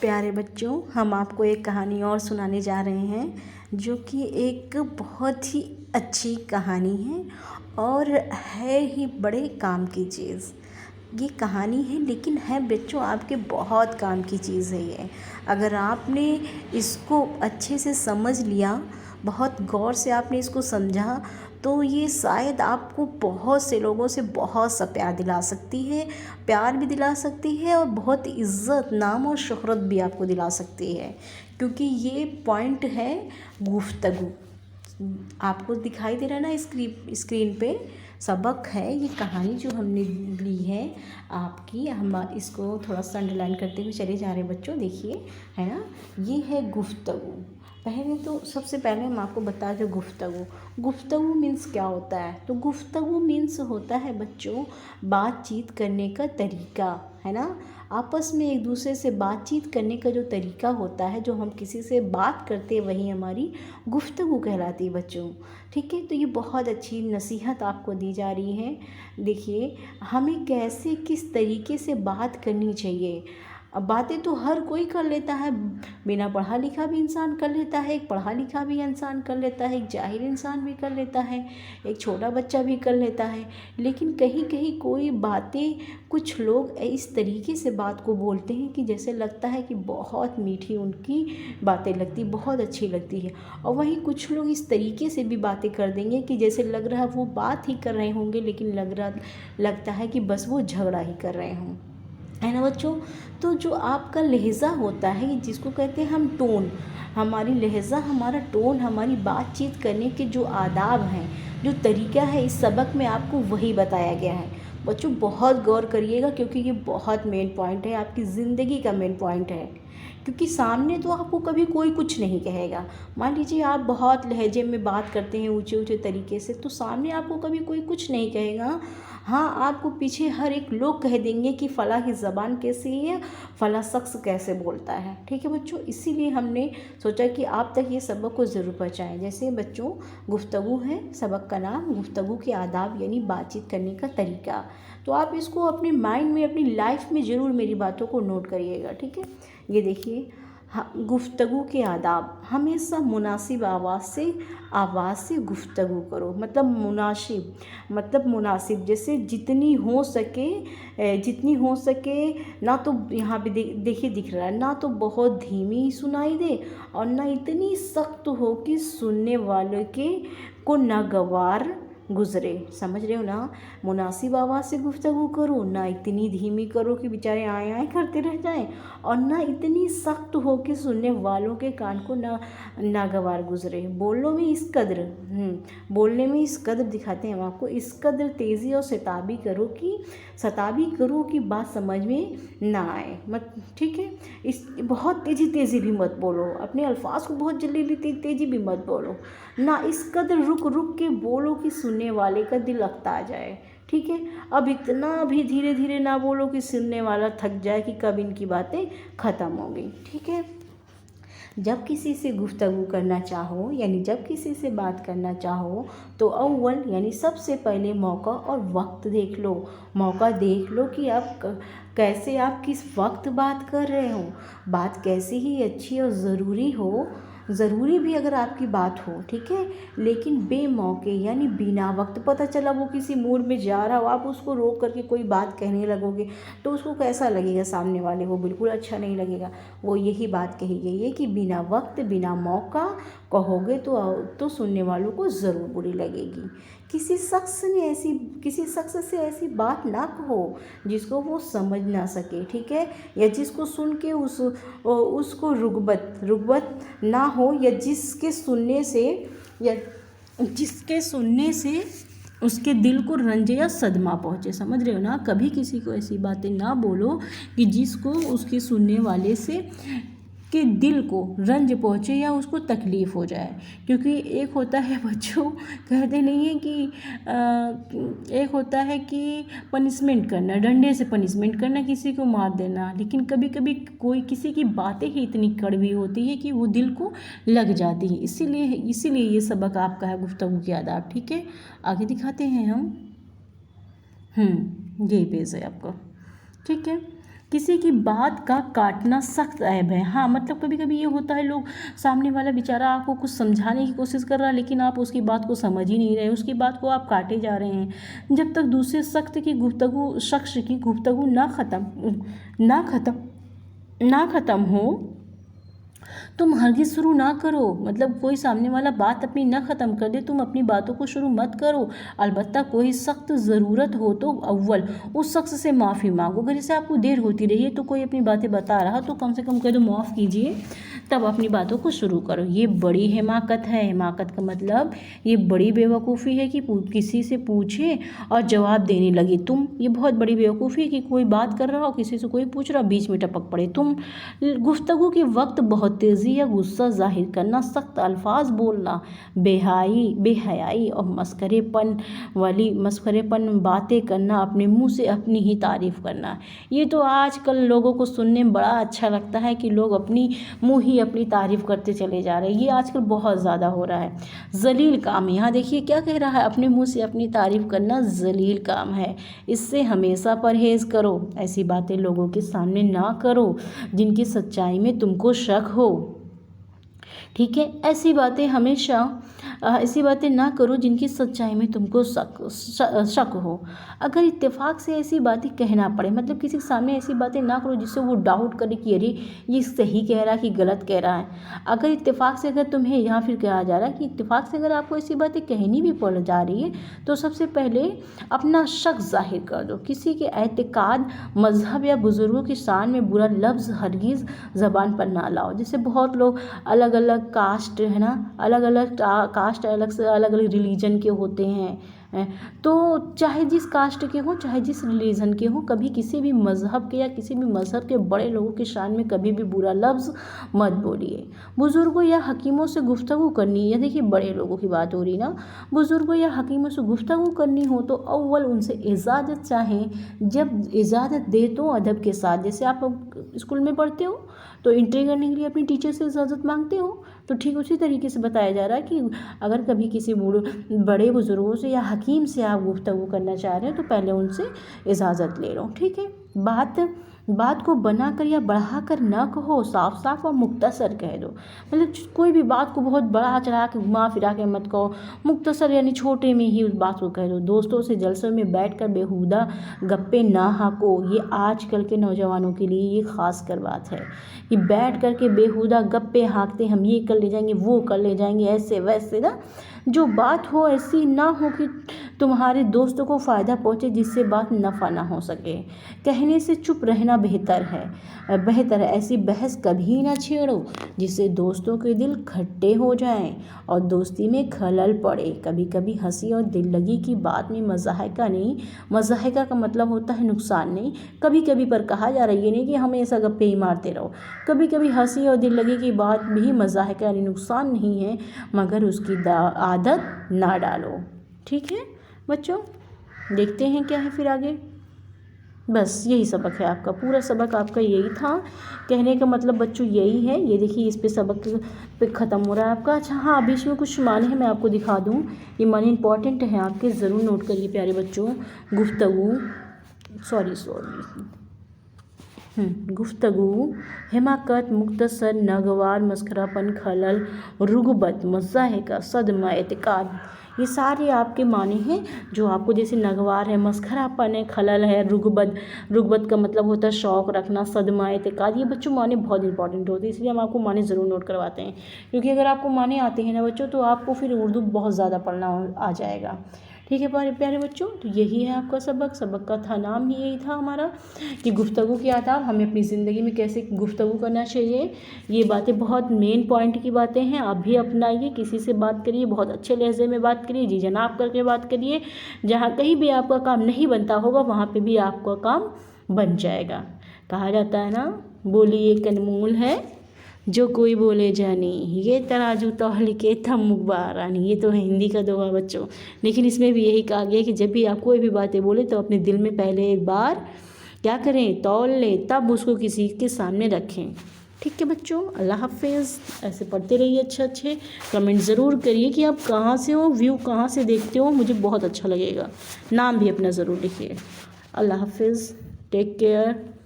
प्यारे बच्चों, हम आपको एक कहानी और सुनाने जा रहे हैं जो कि एक बहुत ही अच्छी कहानी है और है ही बड़े काम की चीज़। ये कहानी है लेकिन है बच्चों आपके बहुत काम की चीज़ है ये। अगर आपने इसको अच्छे से समझ लिया, बहुत गौर से आपने इसको समझा, तो ये शायद आपको बहुत से लोगों से बहुत सा प्यार दिला सकती है, प्यार भी दिला सकती है और बहुत इज़्ज़त, नाम और शोहरत भी आपको दिला सकती है। क्योंकि ये पॉइंट है गुफ्तगू। आपको दिखाई दे रहा है ना स्क्रीन पे सबक है, ये कहानी जो हमने ली है आपकी। हम इसको थोड़ा सा अंडरलाइन करते हुए चले जा रहे हैं बच्चों, देखिए है ना, ये है गुफ्तगू। पहले तो सबसे पहले हम आपको बता दें गुफ्तगू मीन्स क्या होता है। तो गुफ्तगू मीन्स होता है बच्चों बातचीत करने का तरीका, है ना। आपस में एक दूसरे से बातचीत करने का जो तरीका होता है, जो हम किसी से बात करते हैं, वही हमारी गुफ्तगू कहलाती है बच्चों। ठीक है, तो ये बहुत अच्छी नसीहत आपको दी जा रही है। देखिए हमें कैसे किस तरीके से बात करनी चाहिए। अब बातें तो हर कोई कर लेता है, बिना पढ़ा लिखा भी इंसान कर लेता है, एक पढ़ा लिखा भी इंसान कर लेता है, एक जाहिल इंसान भी कर लेता है, एक छोटा बच्चा भी कर लेता है। लेकिन कहीं कहीं कोई बातें कुछ लोग इस तरीके से बात को बोलते हैं कि जैसे लगता है कि बहुत मीठी उनकी बातें लगती, बहुत अच्छी लगती है। और वहीं कुछ लोग इस तरीके से भी बातें कर देंगे कि जैसे लग रहा है वो बात ही कर रहे होंगे, लेकिन लगता है कि बस वो झगड़ा ही कर रहे हों, है ना बच्चों। तो जो आपका लहज़ा होता है, जिसको कहते हैं हम टोन, हमारी लहज़ा, हमारा टोन, हमारी बातचीत करने के जो आदाब हैं, जो तरीका है, इस सबक में आपको वही बताया गया है। बच्चों बहुत गौर करिएगा क्योंकि ये बहुत मेन पॉइंट है, आपकी ज़िंदगी का मेन पॉइंट है। क्योंकि सामने तो आपको कभी कोई कुछ नहीं कहेगा। मान लीजिए आप बहुत लहजे में बात करते हैं ऊंचे ऊंचे तरीके से, तो सामने आपको कभी कोई कुछ नहीं कहेगा। हाँ, आपको पीछे हर एक लोग कह देंगे कि फ़लाँ की ज़बान कैसी है, फ़लाँ शख्स कैसे बोलता है। ठीक है बच्चों, इसीलिए हमने सोचा कि आप तक ये सबक को ज़रूर पहुँचाएँ। जैसे बच्चों गुफ्तगू है, सबक का नाम गुफ्तगू के आदाब यानी बातचीत करने का तरीका। तो आप इसको अपने माइंड में, अपनी लाइफ में ज़रूर मेरी बातों को नोट करिएगा। ठीक है, ये देखिए, हाँ, गुफ्तगू के आदाब। हमेशा मुनासिब आवाज़ से गुफ्तगू करो। मतलब मुनासिब, जैसे जितनी हो सके ना तो यहाँ पे देखिए दिख रहा है, ना तो बहुत धीमी सुनाई दे और ना इतनी सख्त हो कि सुनने वाले को नागवार गुजरे। समझ रहे हो ना, मुनासिब आवाज़ से गुफ्तगू करो, ना इतनी धीमी करो कि बेचारे आए आए करते रह जाएं, और ना इतनी सख्त हो कि सुनने वालों के कान को नागवार गुजरे। बोलने में इस कदर दिखाते हैं हम आपको, इस कदर तेज़ी और शताबी करो कि बात समझ में ना आए मत। ठीक है, इस बहुत तेज़ी भी मत बोलो, अपने अल्फाज को बहुत जल्दी तेज़ी भी मत बोलो, ना इस कदर रुक रुक के बोलो कि सुनने वाले का दिल अकता जाए। ठीक है, अब इतना भी धीरे धीरे ना बोलो कि सुनने वाला थक जाए कि कब इनकी बातें ख़त्म हो गई। ठीक है, जब किसी से गुफ्तगू करना चाहो यानी जब किसी से बात करना चाहो तो अव्वल यानी सबसे पहले मौका और वक्त देख लो। मौका देख लो कि आप कैसे, आप किस वक्त बात कर रहे हो, बात कैसी ही अच्छी और ज़रूरी भी अगर आपकी बात हो। ठीक है, लेकिन बेमौके यानी बिना वक्त, पता चला वो किसी मूड में जा रहा हो, आप उसको रोक करके कोई बात कहने लगोगे तो उसको कैसा लगेगा, सामने वाले को बिल्कुल अच्छा नहीं लगेगा। वो यही बात कही गई है कि बिना वक्त बिना मौका कहोगे तो सुनने वालों को ज़रूर बुरी लगेगी। किसी शख्स से ऐसी बात ना कहो जिसको वो समझ ना सके। ठीक है, या जिसको सुन के उसको रुगबत ना हो, या जिसके सुनने से उसके दिल को रंज या सदमा पहुँचे। समझ रहे हो ना, कभी किसी को ऐसी बातें ना बोलो कि जिसको उसके सुनने वाले से के दिल को रंज पहुँचे या उसको तकलीफ़ हो जाए। क्योंकि एक होता है बच्चों, कहते नहीं है कि एक होता है कि पनिशमेंट करना, डंडे से पनिशमेंट करना, किसी को मार देना, लेकिन कभी कभी कोई किसी की बातें ही इतनी कड़वी होती है कि वो दिल को लग जाती है। इसीलिए ये सबक आपका है गुफ्तगू के आदाब। ठीक है, आगे दिखाते हैं हम। यही पेज है आपका। ठीक है, किसी की बात का काटना सख्त ऐब है। हाँ, मतलब कभी कभी ये होता है, लोग सामने वाला बेचारा आपको कुछ समझाने की कोशिश कर रहा है, लेकिन आप उसकी बात को समझ ही नहीं रहे, उसकी बात को आप काटे जा रहे हैं। जब तक दूसरे शख्स की गुफ्तगू ना ख़त्म हो, तुम हरगिज़ शुरू ना करो। मतलब कोई सामने वाला बात अपनी ना ख़त्म कर दे, तुम अपनी बातों को शुरू मत करो। अलबत्ता कोई सख्त ज़रूरत हो तो अव्वल उस शख्स से माफ़ी मांगो। अगर जैसे आपको देर होती रही है तो कोई अपनी बातें बता रहा तो कम से कम कह दो माफ़ कीजिए, तब अपनी बातों को शुरू करो। ये बड़ी हिमाकत है। हिमाकत का मतलब ये बड़ी बेवकूफ़ी है कि किसी से पूछे और जवाब देने लगे तुम। ये बहुत बड़ी बेवकूफ़ी है कि कोई बात कर रहा हो, किसी से कोई पूछ रहा, बीच में टपक पड़े तुम। गुफ्तगू के वक्त बहुत तेज़ी या गुस्सा जाहिर करना, सख्त अल्फाज बोलना, बेहयाई और मस्खरेपन बातें करना, अपने मुंह से अपनी ही तारीफ़ करना। ये तो आजकल लोगों को सुनने में बड़ा अच्छा लगता है कि लोग अपनी मुंह ही अपनी तारीफ़ करते चले जा रहे हैं। ये आजकल बहुत ज़्यादा हो रहा है। जलील काम है। यहाँ देखिए क्या कह रहा है, अपने मुंह से अपनी तारीफ़ करना जलील काम है, इससे हमेशा परहेज़ करो। ऐसी बातें लोगों के सामने ना करो जिनकी सच्चाई में तुमको शक हो। ठीक है, ऐसी बातें ना करो जिनकी सच्चाई में तुमको शक हो। अगर इत्तेफाक से ऐसी बातें कहना पड़े, मतलब किसी के सामने ऐसी बातें ना करो जिससे वो डाउट करे कि अरे ये सही कह रहा है कि गलत कह रहा है। अगर इत्तेफाक से अगर तुम्हें यहाँ फिर कहा जा रहा है कि इत्तेफाक से अगर आपको ऐसी बातें कहनी भी पड़ जा रही है तो सबसे पहले अपना शक जाहिर कर दो। किसी के एतकाद, मजहब या बुज़ुर्गों की शान में बुरा लफ्ज़ हरगिज़ ज़बान पर ना लाओ। जैसे बहुत लोग अलग अलग कास्ट है ना, अलग अलग कास्ट अलग से अलग अलग रिलीजन के होते हैं, तो चाहे जिस कास्ट के हों, चाहे जिस रिलीजन के हों, कभी किसी भी मज़हब के या किसी भी मज़हब के बड़े लोगों की शान में कभी भी बुरा लफ्ज़ मत बोलिए। बुज़ुर्गों या हकीमों से गुफ्तगू करनी है, देखिए बड़े लोगों की बात हो रही ना, बुज़ुर्गों या हकीमों से गुफ्तगू करनी हो तो अव्वल उनसे इजाज़त चाहें। जब इजाज़त दे तो अदब के साथ, जैसे आप स्कूल में पढ़ते हो तो एंट्री करने के लिए अपनी टीचर से इजाज़त मांगते हो, तो ठीक उसी तरीके से बताया जा रहा है कि अगर कभी किसी बड़े बुज़ुर्गों से या हकीम से आप गुफ्तगू करना चाह रहे हैं तो पहले उनसे इजाज़त ले लो। ठीक है, बात को बनाकर या बढ़ाकर ना कहो, साफ साफ और मुख्तसर कह दो। मतलब कोई भी बात को बहुत बढ़ा चढ़ा के घुमा फिरा के मत कहो, मुख्तसर यानी छोटे में ही उस बात को कह दो। दोस्तों से जलसों में बैठकर बेहुदा गप्पे ना हाँको। ये आजकल के नौजवानों के लिए ये ख़ास कर बात है कि बैठ कर के बेहुदा गप्पे हाँकते, हम ये कर ले जाएंगे, वो कर ले जाएंगे, ऐसे वैसे ना। जो बात हो ऐसी ना हो कि तुम्हारे दोस्तों को फ़ायदा पहुँचे, जिससे बात नफ़ा ना हो सके। कहने से चुप रहना बेहतर है। ऐसी बहस कभी ना छेड़ो जिससे दोस्तों के दिल खट्टे हो जाएं और दोस्ती में खलल पड़े। कभी कभी हंसी और दिल लगी की बात में मज़ाहिका का मतलब होता है नुकसान नहीं। कभी कभी पर कहा जा रहा है, ये नहीं कि हमेशा गप्पे ही मारते रहो। कभी कभी हंसी और दिल लगी की बात भी मज़ाहिका यानी नुकसान नहीं है, मगर उसकी आदत ना डालो। ठीक है बच्चों, देखते हैं क्या है फिर आगे। बस यही सबक है आपका, पूरा सबक आपका यही था। कहने का मतलब बच्चों यही है। ये देखिए इस पे सबक पे ख़त्म हो रहा है आपका। अच्छा हाँ, बीच में कुछ माने हैं मैं आपको दिखा दूँ, ये माने इंपॉर्टेंट है आपके, ज़रूर नोट करिए प्यारे बच्चों। गुफ्तगू, हिमाकत, मुख्तसर, नागवार, मस्खरापन, खलल, रुगबत, मज़ाहिका, सदमा, एतकाद, ये सारे आपके माने हैं जो आपको, जैसे नगवार है, मस्खरापन है, खलल है, रुगबत का मतलब होता है शौक़ रखना, सदमा, एतकाद, ये बच्चों माने बहुत इंपॉर्टेंट होते हैं, इसलिए हम आपको माने ज़रूर नोट करवाते हैं। क्योंकि अगर आपको माने आते हैं ना बच्चों तो आपको फिर उर्दू बहुत ज़्यादा पढ़ना आ जाएगा। ठीक है प्यारे बच्चों, तो यही है आपका सबक का था नाम ही यही था हमारा कि गुफ्तगू के आदाब, हमें अपनी ज़िंदगी में कैसे गुफ्तगू करना चाहिए। ये बातें बहुत मेन पॉइंट की बातें हैं, आप भी अपनाइए। किसी से बात करिए, बहुत अच्छे लहजे में बात करिए, जी जनाब करके बात करिए। जहाँ कहीं भी आपका काम नहीं बनता होगा वहाँ पे भी आपका काम बन जाएगा। कहा जाता है ना, बोली एक अनमोल है जो कोई बोले जानी, ये तराजू तौल के थम मुबारानी। ये तो है हिंदी का दोहा बच्चों, लेकिन इसमें भी यही कहा गया कि जब भी आप कोई भी बातें बोले तो अपने दिल में पहले एक बार क्या करें, तौल लें, तब उसको किसी के सामने रखें। ठीक है बच्चों, अल्लाह हाफिज़। ऐसे पढ़ते रहिए, अच्छे कमेंट ज़रूर करिए कि आप कहाँ से हो, व्यू कहाँ से देखते हो, मुझे बहुत अच्छा लगेगा। नाम भी अपना ज़रूर लिखिए। अल्लाह हाफिज़, टेक केयर।